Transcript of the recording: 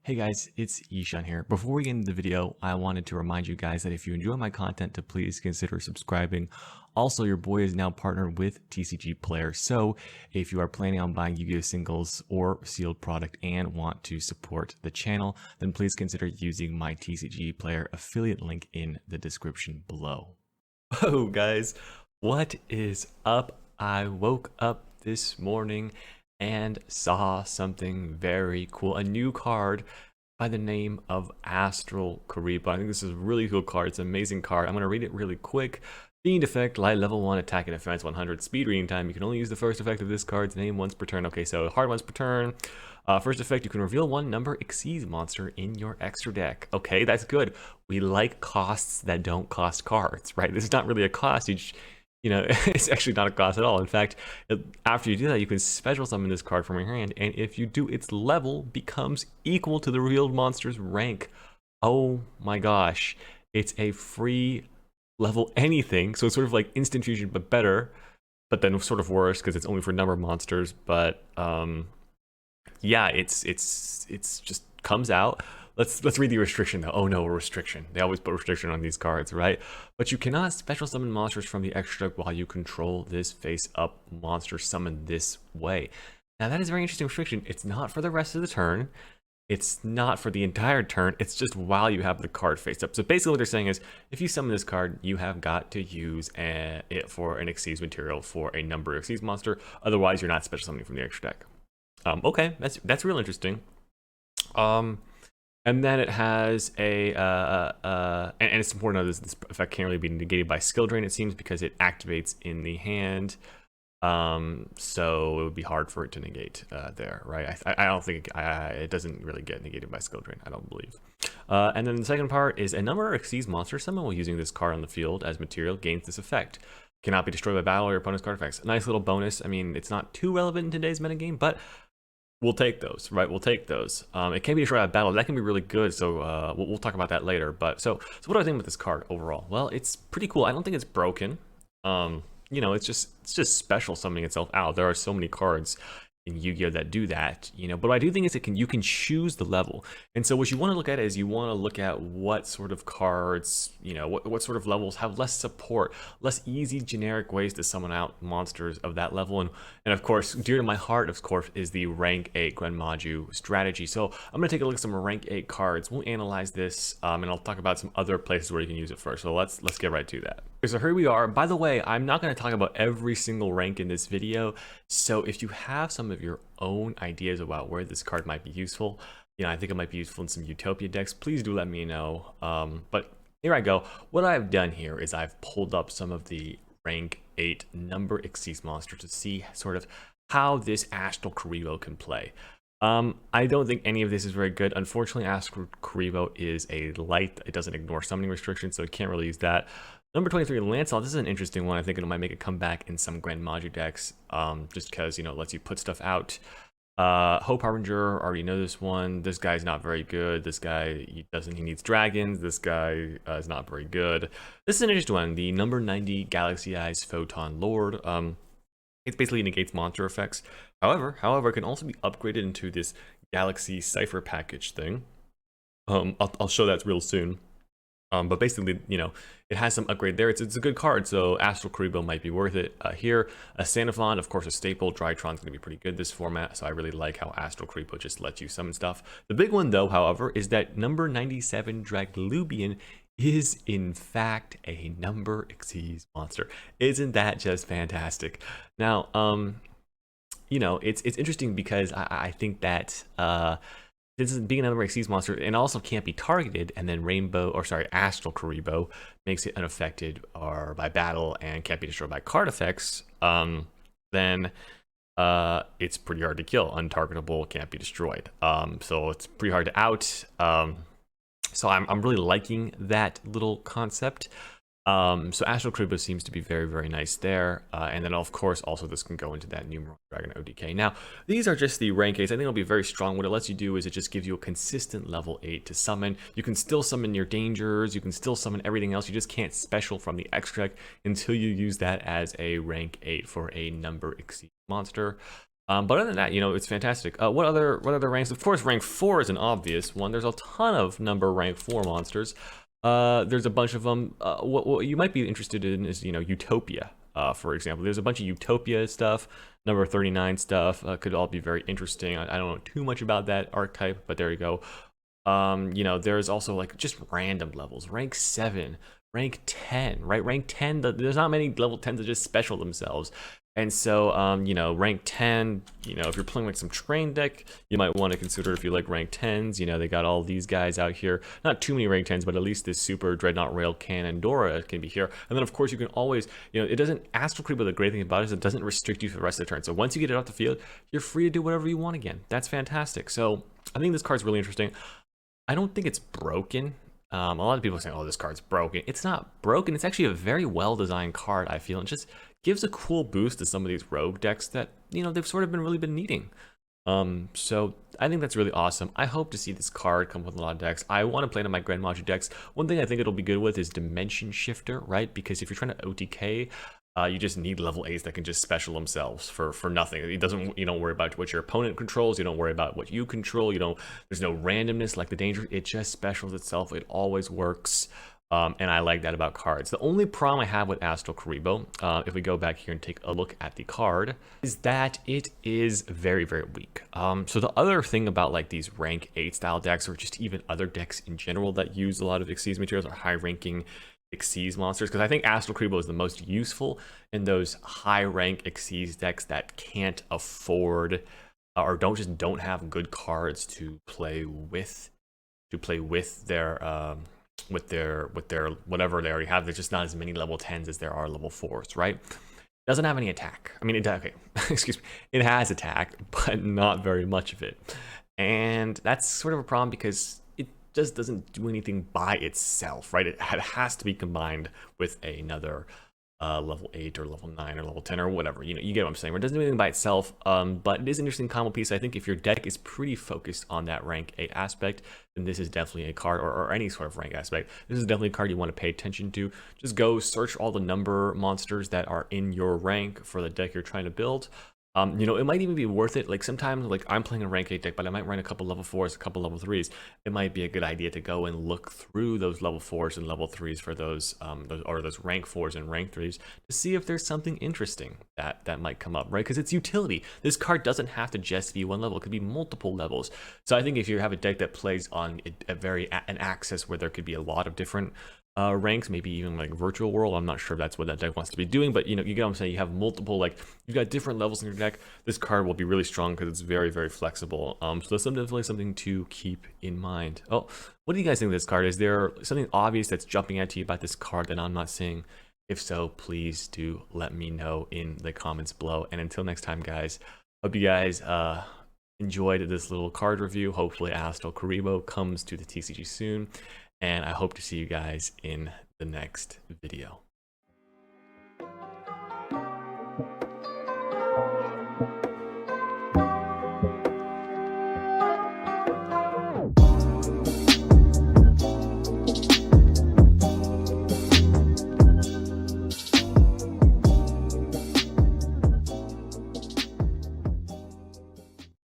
Hey guys, it's Yishan here. Before we get into the video, I wanted to remind you guys that if you enjoy my content, to please consider subscribing. Also, your boy is now partnered with TCG Player, so if you are planning on buying Yu-Gi-Oh singles or sealed product and want to support the channel, then please consider using my TCG Player affiliate link in the description below. Oh guys, what is up? I woke up this morning and saw something very cool, a new card by the name of Astral Kuriboh. I think this is a really cool card. It's an amazing card. I'm going to read it really quick. Fiend effect, light level 1, attack and defense 100, speed reading time. You can only use the first effect of this card's name once per turn. Okay, so hard once per turn. First effect, you can reveal one number exceeds monster in your extra deck. Okay, that's good. We like costs that don't cost cards, right? This is not really a cost. You know, it's actually not a cost at all. In fact, after you do that, you can special summon this card from your hand, and if you do, its level becomes equal to the revealed monster's rank. Oh my gosh. It's a free level anything, so it's sort of like instant fusion, but better, but then sort of worse because it's only for number monsters. But yeah, it's just comes out. Let's read the restriction though. Oh no, a restriction. They always put restriction on these cards, right? But you cannot special summon monsters from the extra deck while you control this face-up monster summoned this way. Now that is a very interesting restriction. It's not for the rest of the turn. It's not for the entire turn. It's just while you have the card face up. So basically what they're saying is, if you summon this card, you have got to use it for an Exceeds material for a number of Exceeds monster. Otherwise, you're not special summoning from the extra deck. Okay, that's real interesting. And then it has a, and it's important to know this effect can't really be negated by skill drain, it seems, because it activates in the hand. So it would be hard for it to negate there, right? I don't think it doesn't really get negated by skill drain, I don't believe. And then the second part is a number exceeds monster summon while using this card on the field as material gains this effect. Cannot be destroyed by battle or your opponent's card effects. Nice little bonus. I mean, it's not too relevant in today's metagame, but we'll take those, right? We'll take those. It can be destroyed by battle. That can be really good. So we'll talk about that later. But so what do I think about this card overall? Well, it's pretty cool. I don't think it's broken. You know, it's just special summoning itself out. There are so many cards in Yu-Gi-Oh that do that, you know, but what I do think is you can choose the level. And so what you want to look at is you want to look at what sort of cards, you know, what sort of levels have less support, less easy generic ways to summon out monsters of that level. And of course, dear to my heart, of course, is the rank 8 Grenmaju strategy. So I'm going to take a look at some rank 8 cards. We'll analyze this, and I'll talk about some other places where you can use it first. So let's get right to that. Okay, so here we are. By the way, I'm not going to talk about every single rank in this video. So if you have some of your own ideas about where this card might be useful, you know, I think it might be useful in some Utopia decks, please do let me know. But here I go. What I've done here is I've pulled up some of the rank 8 number exceeds monsters to see sort of how this Astral Kuriboh can play. I don't think any of this is very good. Unfortunately, Astral Kuriboh is a light. It doesn't ignore summoning restrictions, so it can't really use that. Number 23, Lancelot. This is an interesting one. I think it might make a comeback in some Grenmaju decks, just because, you know, it lets you put stuff out. Hope Harbinger, already know this one. This guy's not very good. This guy, he needs dragons. This guy is not very good. This is an interesting one. The number 90 Galaxy Eyes Photon Lord. It basically negates monster effects. However, it can also be upgraded into this Galaxy Cipher package thing. I'll show that real soon. But basically, you know, it has some upgrade there. It's a good card, so Astral Kuriboh might be worth it here. A Sanafon, of course, a staple. Drytron's going to be pretty good this format, so I really like how Astral Kuriboh just lets you summon stuff. The big one, though, however, is that number 97 Draglubian is, in fact, a number exceeds monster. Isn't that just fantastic? Now, you know, it's interesting because I think that this is being another exceeds monster and also can't be targeted, and then Astral Kuriboh makes it unaffected or by battle and can't be destroyed by card effects, then it's pretty hard to kill. Untargetable, can't be destroyed. So it's pretty hard to out. So I'm really liking that little concept. So Astral Kuriboh seems to be very, very nice there. And then, of course, also this can go into that Numeral Dragon ODK. Now, these are just the rank 8s. I think it'll be very strong. What it lets you do is it just gives you a consistent level 8 to summon. You can still summon your dangers. You can still summon everything else. You just can't special from the extra deck until you use that as a rank 8 for a number exceed monster. But other than that, it's fantastic. What other ranks? Of course, rank 4 is an obvious one. There's a ton of number rank 4 monsters. There's a bunch of them. What you might be interested in is, Utopia, for example. There's a bunch of Utopia stuff, number 39 stuff. Could all be very interesting. I don't know too much about that archetype, but there you go. There's also like just random levels. Rank 7, rank 10, right? Rank 10, there's not many level 10s that just special themselves. And so, rank 10, if you're playing like some train deck, you might want to consider if you like rank 10s. They got all these guys out here. Not too many rank 10s, but at least this Super Dreadnought Rail Cannon Dora can be here. And then, of course, you can always, it doesn't, Astral Kuriboh, the great thing about it is it doesn't restrict you for the rest of the turn. So once you get it off the field, you're free to do whatever you want again. That's fantastic. So I think this card's really interesting. I don't think it's broken. A lot of people are saying, oh, this card's broken. It's not broken. It's actually a very well-designed card, I feel. It just gives a cool boost to some of these rogue decks that, they've sort of really been needing. So I think that's really awesome. I hope to see this card come with a lot of decks. I want to play it on my Grand Machu decks. One thing I think it'll be good with is Dimension Shifter, right? Because if you're trying to OTK, you just need level 8s that can just special themselves for nothing. You don't worry about what your opponent controls. You don't worry about what you control. There's no randomness like the danger. It just specials itself. It always works. And I like that about cards. The only problem I have with Astral Kuriboh, if we go back here and take a look at the card, is that it is very, very weak. So the other thing about like these rank 8 style decks, or just even other decks in general that use a lot of Xyz materials or high ranking Xyz monsters, because I think Astral Kuriboh is the most useful in those high rank Xyz decks that can't afford or don't have good cards to play with their whatever they already have. There's just not as many level 10s as there are level 4s, right? Doesn't have any attack. I mean, okay, excuse me. It has attack, but not very much of it. And that's sort of a problem because it just doesn't do anything by itself, right? It has to be combined with another level 8 or level 9 or level 10 or whatever. You get what I'm saying. It doesn't do anything by itself, but it is an interesting combo piece. I think if your deck is pretty focused on that rank 8 aspect, then this is definitely a card, or any sort of rank aspect. This is definitely a card you want to pay attention to. Just go search all the number monsters that are in your rank for the deck you're trying to build. It might even be worth it. Like sometimes, like I'm playing a rank 8 deck, but I might run a couple level 4s, a couple level 3s. It might be a good idea to go and look through those level 4s and level 3s for those rank 4s and rank 3s to see if there's something interesting that might come up, right? Because it's utility. This card doesn't have to just be one level. It could be multiple levels. So I think if you have a deck that plays on an axis where there could be a lot of different ranks, maybe even like virtual world, I'm not sure if that's what that deck wants to be doing, but you get what I'm saying. You have multiple, like you've got different levels in your deck. This card will be really strong because it's very, very flexible. So that's definitely something to keep in mind. Oh, what do you guys think of this card? Is there something obvious that's jumping out to you about this card that I'm not seeing? If so, please do let me know in the comments below. And until next time, guys, hope you guys enjoyed this little card review. Hopefully Astral Kuriboh comes to the TCG soon, and I hope to see you guys in the next video.